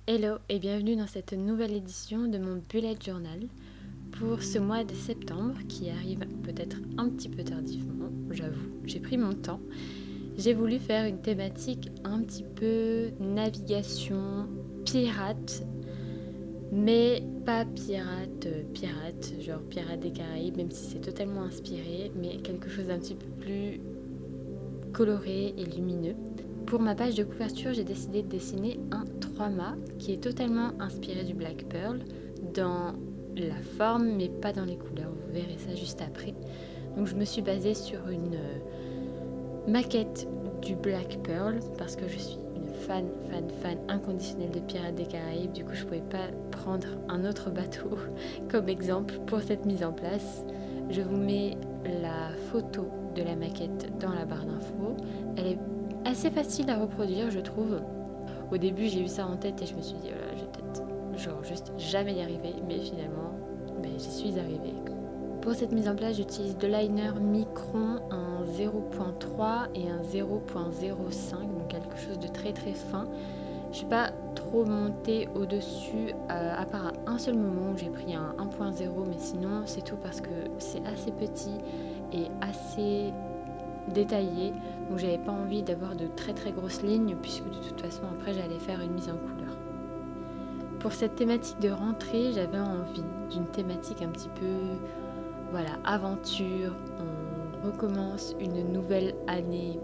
Hello et bienvenue dans cette nouvelle édition de mon bullet journal pour ce mois de septembre qui arrive peut-être un petit peu tardivement, j'avoue, j'ai pris mon temps. J'ai voulu faire une thématique un petit peu navigation pirate, mais pas pirate, genre Pirates des Caraïbes, même si c'est totalement inspiré, mais quelque chose d'un petit peu plus coloré et lumineux. Pour ma page de couverture, j'ai décidé de dessiner un 3-mâts qui est totalement inspiré du Black Pearl dans la forme mais pas dans les couleurs, vous verrez ça juste après. Donc je me suis basée sur une maquette du Black Pearl parce que je suis une fan inconditionnelle de Pirates des Caraïbes, du coup je pouvais pas prendre un autre bateau comme exemple pour cette mise en place. Je vous mets la photo de la maquette dans la barre d'infos. Elle est assez facile à reproduire, je trouve. Au début, j'ai eu ça en tête et je me suis dit, oh là, je vais peut-être genre juste jamais y arriver, mais finalement, j'y suis arrivée. Pour cette mise en place, j'utilise deux liners Micron, un 0.3 et un 0.05, donc quelque chose de très fin. Je suis pas trop montée au-dessus, à part à un seul moment où j'ai pris un 1.0, mais sinon c'est tout parce que c'est assez petit et assez détaillé, donc j'avais pas envie d'avoir de très grosses lignes puisque de toute façon après j'allais faire une mise en couleur. Pour cette thématique de rentrée, j'avais envie d'une thématique un petit peu aventure, on recommence une nouvelle année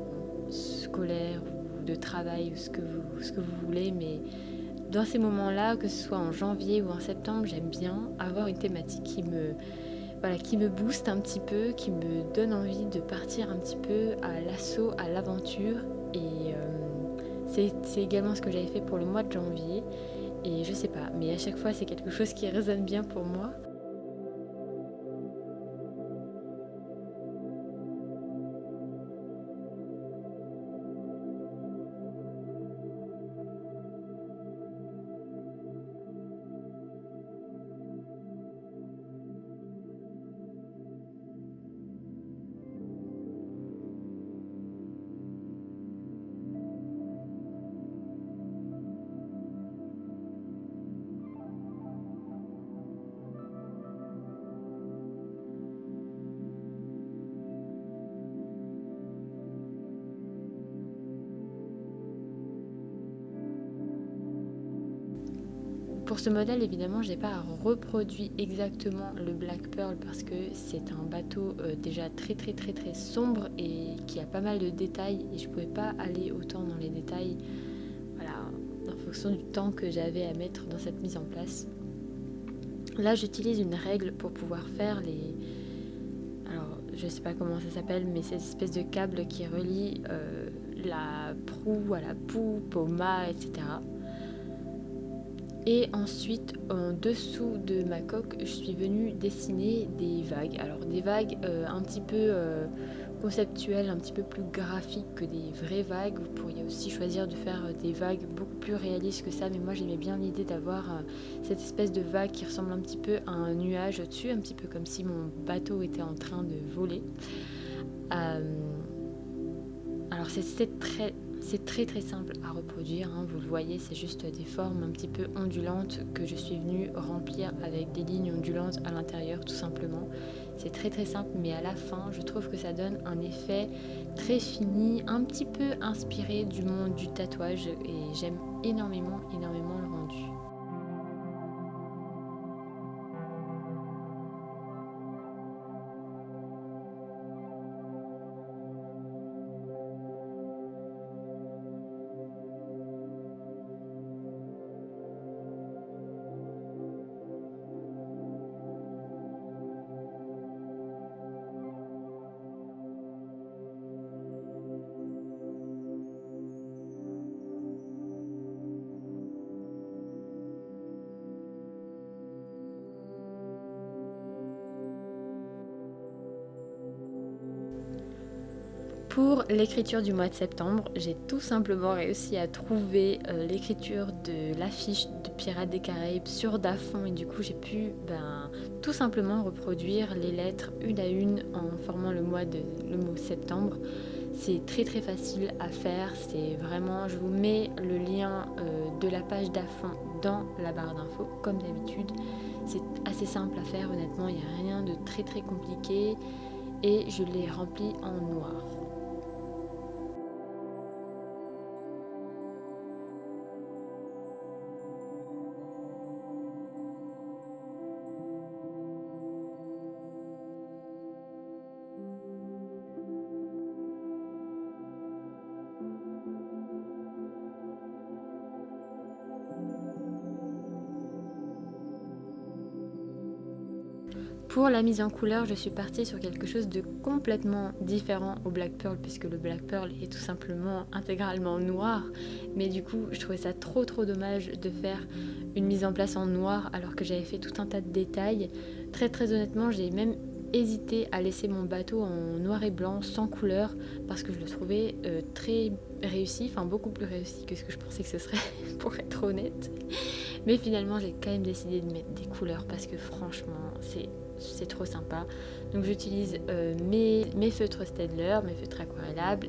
scolaire ou de travail ou ce que vous voulez, mais dans ces moments-là, que ce soit en janvier ou en septembre, j'aime bien avoir une thématique qui me booste un petit peu, qui me donne envie de partir un petit peu à l'assaut, à l'aventure. Et c'est également ce que j'avais fait pour le mois de janvier. Et je sais pas, mais à chaque fois c'est quelque chose qui résonne bien pour moi. Pour ce modèle, évidemment, j'ai pas reproduit exactement le Black Pearl parce que c'est un bateau déjà très sombre et qui a pas mal de détails et je pouvais pas aller autant dans les détails, en fonction du temps que j'avais à mettre dans cette mise en place. Là, j'utilise une règle pour pouvoir faire les... Alors, je sais pas comment ça s'appelle, mais ces espèces de câbles qui relient la proue à la poupe, au mât, etc. Et ensuite, en dessous de ma coque, je suis venue dessiner des vagues. Alors des vagues un petit peu conceptuelles, un petit peu plus graphiques que des vraies vagues. Vous pourriez aussi choisir de faire des vagues beaucoup plus réalistes que ça, mais moi j'aimais bien l'idée d'avoir cette espèce de vague qui ressemble un petit peu à un nuage au-dessus, un petit peu comme si mon bateau était en train de voler. Alors c'est très simple à reproduire, hein, vous le voyez, c'est juste des formes un petit peu ondulantes que je suis venue remplir avec des lignes ondulantes à l'intérieur tout simplement. C'est très simple, mais à la fin je trouve que ça donne un effet très fini, un petit peu inspiré du monde du tatouage et j'aime énormément le rendu. Pour l'écriture du mois de septembre, j'ai tout simplement réussi à trouver l'écriture de l'affiche de Pirates des Caraïbes sur Dafont et du coup j'ai pu tout simplement reproduire les lettres une à une en formant le mot septembre. C'est très très facile à faire, c'est vraiment, je vous mets le lien de la page d'Afon dans la barre d'infos comme d'habitude. C'est assez simple à faire, honnêtement, il n'y a rien de très très compliqué et je l'ai rempli en noir. Pour la mise en couleur, je suis partie sur quelque chose de complètement différent au Black Pearl, puisque le Black Pearl est tout simplement intégralement noir. Mais du coup, je trouvais ça trop dommage de faire une mise en place en noir alors que j'avais fait tout un tas de détails. Très très honnêtement, j'ai même hésité à laisser mon bateau en noir et blanc sans couleur parce que je le trouvais très réussi, enfin beaucoup plus réussi que ce que je pensais que ce serait pour être honnête. Mais finalement, j'ai quand même décidé de mettre des couleurs parce que franchement, c'est trop sympa. Donc j'utilise mes feutres Staedtler, mes feutres aquarellables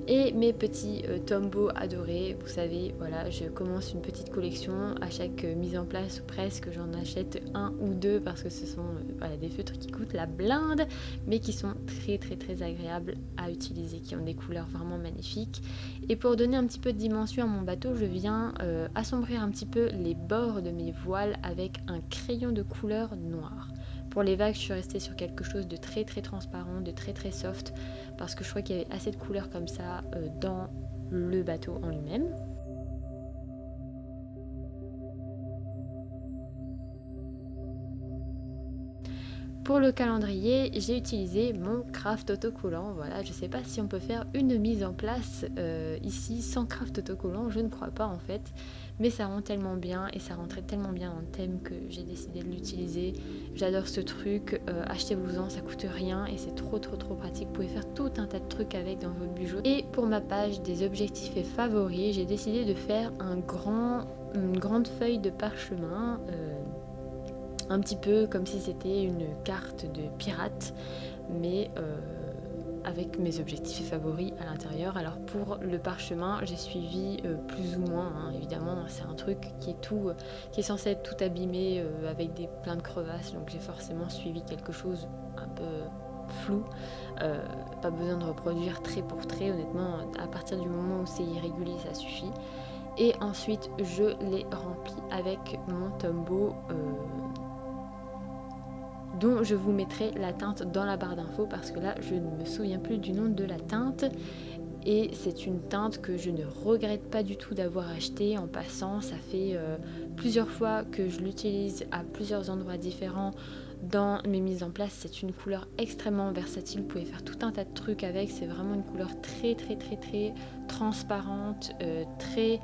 et mes petits Tombow adorés. Vous savez, voilà, je commence une petite collection. À chaque mise en place ou presque, j'en achète un ou deux parce que ce sont voilà, des feutres qui coûtent la blinde, mais qui sont très agréables à utiliser, qui ont des couleurs vraiment magnifiques. Et pour donner un petit peu de dimension à mon bateau, je viens assombrir un petit peu les bords de mes voiles avec un crayon de couleur noire. Pour les vagues, je suis restée sur quelque chose de très transparent, de très soft, parce que je crois qu'il y avait assez de couleurs comme ça dans le bateau en lui-même. Pour le calendrier, j'ai utilisé mon craft autocollant. Voilà, je sais pas si on peut faire une mise en place ici sans craft autocollant, je ne crois pas en fait. Mais ça rend tellement bien et ça rentrait tellement bien dans le thème que j'ai décidé de l'utiliser. J'adore ce truc, achetez-vous-en, ça coûte rien et c'est trop pratique. Vous pouvez faire tout un tas de trucs avec dans votre bijou. Et pour ma page des objectifs et favoris, j'ai décidé de faire une grande feuille de parchemin. Un petit peu comme si c'était une carte de pirate, mais avec mes objectifs et favoris à l'intérieur. Alors pour le parchemin, j'ai suivi plus ou moins, hein, évidemment, c'est un truc qui est censé être tout abîmé avec plein de crevasses, donc j'ai forcément suivi quelque chose un peu flou. Pas besoin de reproduire trait pour trait, honnêtement, à partir du moment où c'est irrégulier, ça suffit. Et ensuite, je l'ai rempli avec mon Tombow dont je vous mettrai la teinte dans la barre d'infos parce que là je ne me souviens plus du nom de la teinte et c'est une teinte que je ne regrette pas du tout d'avoir achetée en passant. Ça fait plusieurs fois que je l'utilise à plusieurs endroits différents dans mes mises en place. C'est une couleur extrêmement versatile, vous pouvez faire tout un tas de trucs avec. C'est vraiment une couleur très transparente, très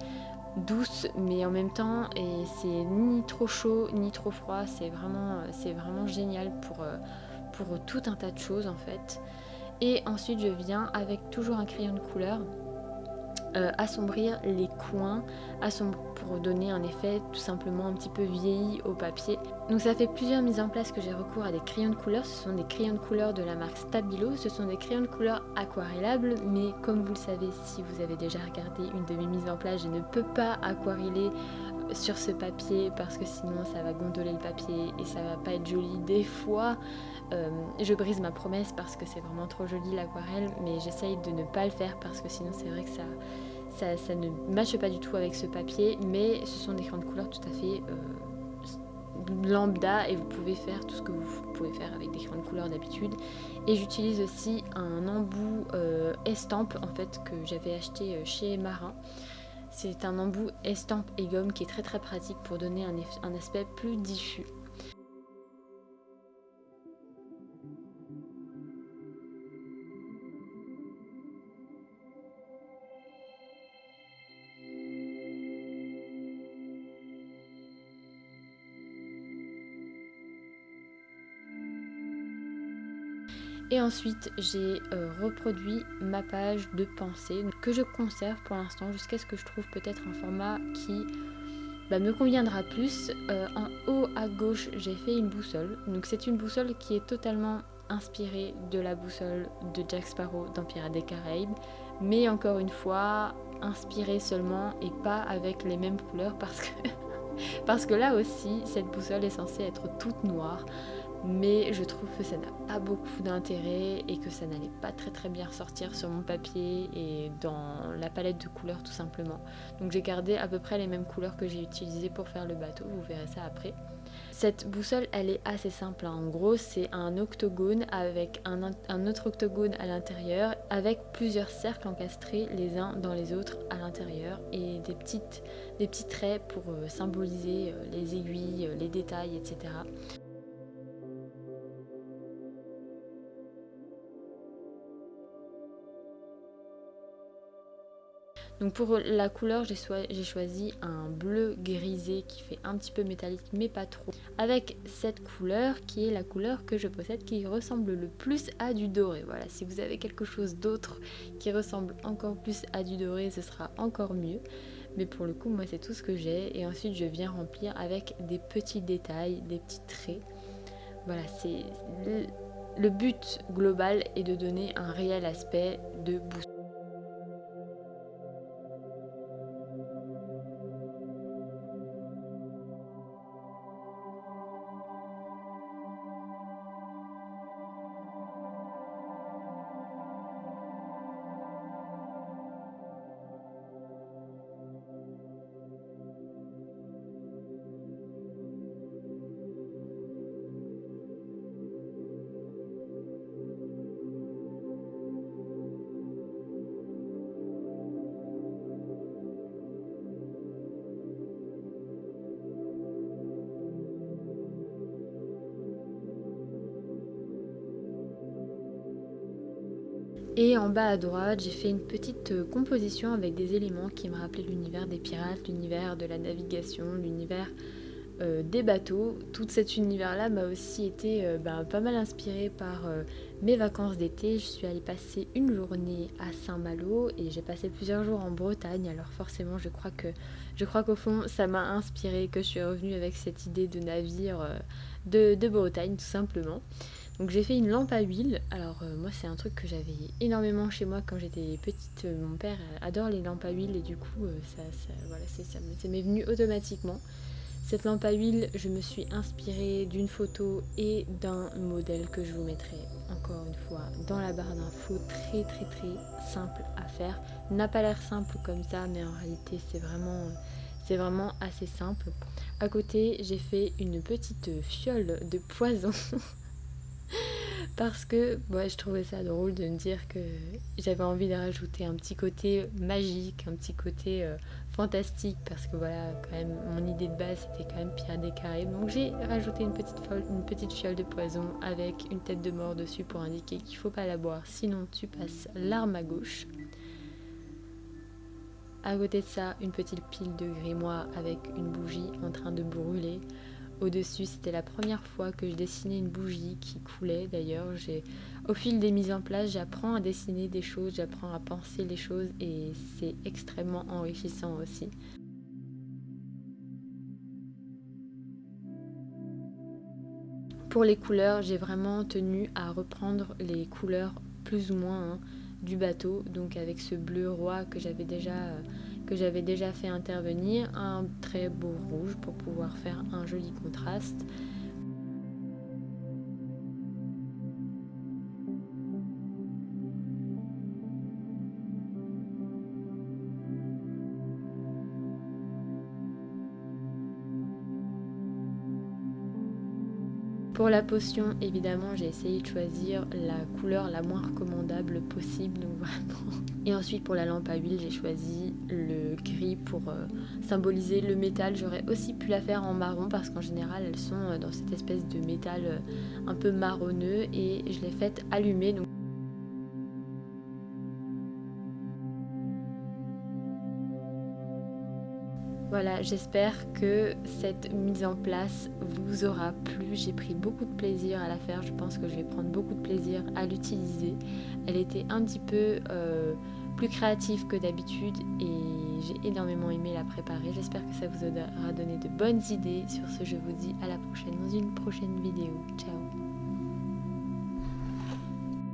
douce, mais en même temps, et c'est ni trop chaud ni trop froid. C'est vraiment génial pour tout un tas de choses en fait. Et ensuite je viens avec toujours un crayon de couleur assombrir les coins pour donner un effet tout simplement un petit peu vieilli au papier. Donc ça fait plusieurs mises en place que j'ai recours à des crayons de couleur. Ce sont des crayons de couleur de la marque Stabilo. Ce sont des crayons de couleur aquarellables, mais comme vous le savez, si vous avez déjà regardé une de mes mises en place, je ne peux pas aquareller sur ce papier parce que sinon ça va gondoler le papier et ça va pas être joli. Des fois je brise ma promesse parce que c'est vraiment trop joli l'aquarelle, mais j'essaye de ne pas le faire parce que sinon c'est vrai que ça ne matche pas du tout avec ce papier. Mais ce sont des crayons de couleur tout à fait lambda et vous pouvez faire tout ce que vous pouvez faire avec des crayons de couleur d'habitude. Et j'utilise aussi un embout estampe en fait que j'avais acheté chez Marin. C'est un embout estampe et gomme qui est très pratique pour donner un aspect plus diffus. Et ensuite j'ai reproduit ma page de pensée que je conserve pour l'instant jusqu'à ce que je trouve peut-être un format qui me conviendra plus. En haut à gauche j'ai fait une boussole, donc c'est une boussole qui est totalement inspirée de la boussole de Jack Sparrow dans Pirates des Caraïbes, mais encore une fois inspirée seulement et pas avec les mêmes couleurs parce que là aussi cette boussole est censée être toute noire, mais je trouve que ça n'a pas beaucoup d'intérêt et que ça n'allait pas très bien ressortir sur mon papier et dans la palette de couleurs tout simplement. Donc j'ai gardé à peu près les mêmes couleurs que j'ai utilisées pour faire le bateau, vous verrez ça après. Cette boussole, elle est assez simple, hein. En gros c'est un octogone avec un autre octogone à l'intérieur, avec plusieurs cercles encastrés les uns dans les autres à l'intérieur et des petits traits pour symboliser les aiguilles, les détails, etc. Donc pour la couleur, j'ai choisi un bleu grisé qui fait un petit peu métallique mais pas trop. Avec cette couleur qui est la couleur que je possède qui ressemble le plus à du doré. Voilà, si vous avez quelque chose d'autre qui ressemble encore plus à du doré, ce sera encore mieux. Mais pour le coup, moi c'est tout ce que j'ai. Et ensuite je viens remplir avec des petits détails, des petits traits. Voilà, c'est le but global est de donner un réel aspect de boussole. Et en bas à droite, j'ai fait une petite composition avec des éléments qui me rappelaient l'univers des pirates, l'univers de la navigation, l'univers des bateaux. Tout cet univers-là m'a aussi été pas mal inspiré par mes vacances d'été. Je suis allée passer une journée à Saint-Malo et j'ai passé plusieurs jours en Bretagne. Alors forcément, je crois qu'au fond, ça m'a inspiré, que je suis revenue avec cette idée de navire de Bretagne, tout simplement. Donc j'ai fait une lampe à huile. Alors moi c'est un truc que j'avais énormément chez moi quand j'étais petite. Mon père adore les lampes à huile et du coup ça m'est venu automatiquement. Cette lampe à huile, je me suis inspirée d'une photo et d'un modèle que je vous mettrai encore une fois dans la barre d'infos. Très simple à faire. N'a pas l'air simple comme ça, mais en réalité c'est vraiment assez simple. À côté, j'ai fait une petite fiole de poison parce que je trouvais ça drôle de me dire que j'avais envie de rajouter un petit côté magique, un petit côté fantastique, parce que voilà, quand même, mon idée de base c'était quand même Pirates des Caraïbes. Donc j'ai rajouté une petite fiole de poison avec une tête de mort dessus pour indiquer qu'il faut pas la boire, sinon tu passes l'arme à gauche. À côté de ça, une petite pile de grimoire avec une bougie en train de brûler. Au-dessus, c'était la première fois que je dessinais une bougie qui coulait. D'ailleurs, au fil des mises en place, j'apprends à dessiner des choses, j'apprends à penser les choses et c'est extrêmement enrichissant aussi. Pour les couleurs, j'ai vraiment tenu à reprendre les couleurs plus ou moins du bateau, donc avec ce bleu roi que j'avais déjà fait intervenir, un très beau rouge pour pouvoir faire un joli contraste. Pour la potion, évidemment, j'ai essayé de choisir la couleur la moins recommandable possible, donc vraiment. Et ensuite, pour la lampe à huile, j'ai choisi le gris pour symboliser le métal. J'aurais aussi pu la faire en marron parce qu'en général, elles sont dans cette espèce de métal un peu marronneux et je l'ai faite allumer. Donc voilà, j'espère que cette mise en place vous aura plu. J'ai pris beaucoup de plaisir à la faire. Je pense que je vais prendre beaucoup de plaisir à l'utiliser. Elle était un petit peu plus créative que d'habitude et j'ai énormément aimé la préparer. J'espère que ça vous aura donné de bonnes idées. Sur ce, je vous dis à la prochaine dans une prochaine vidéo. Ciao!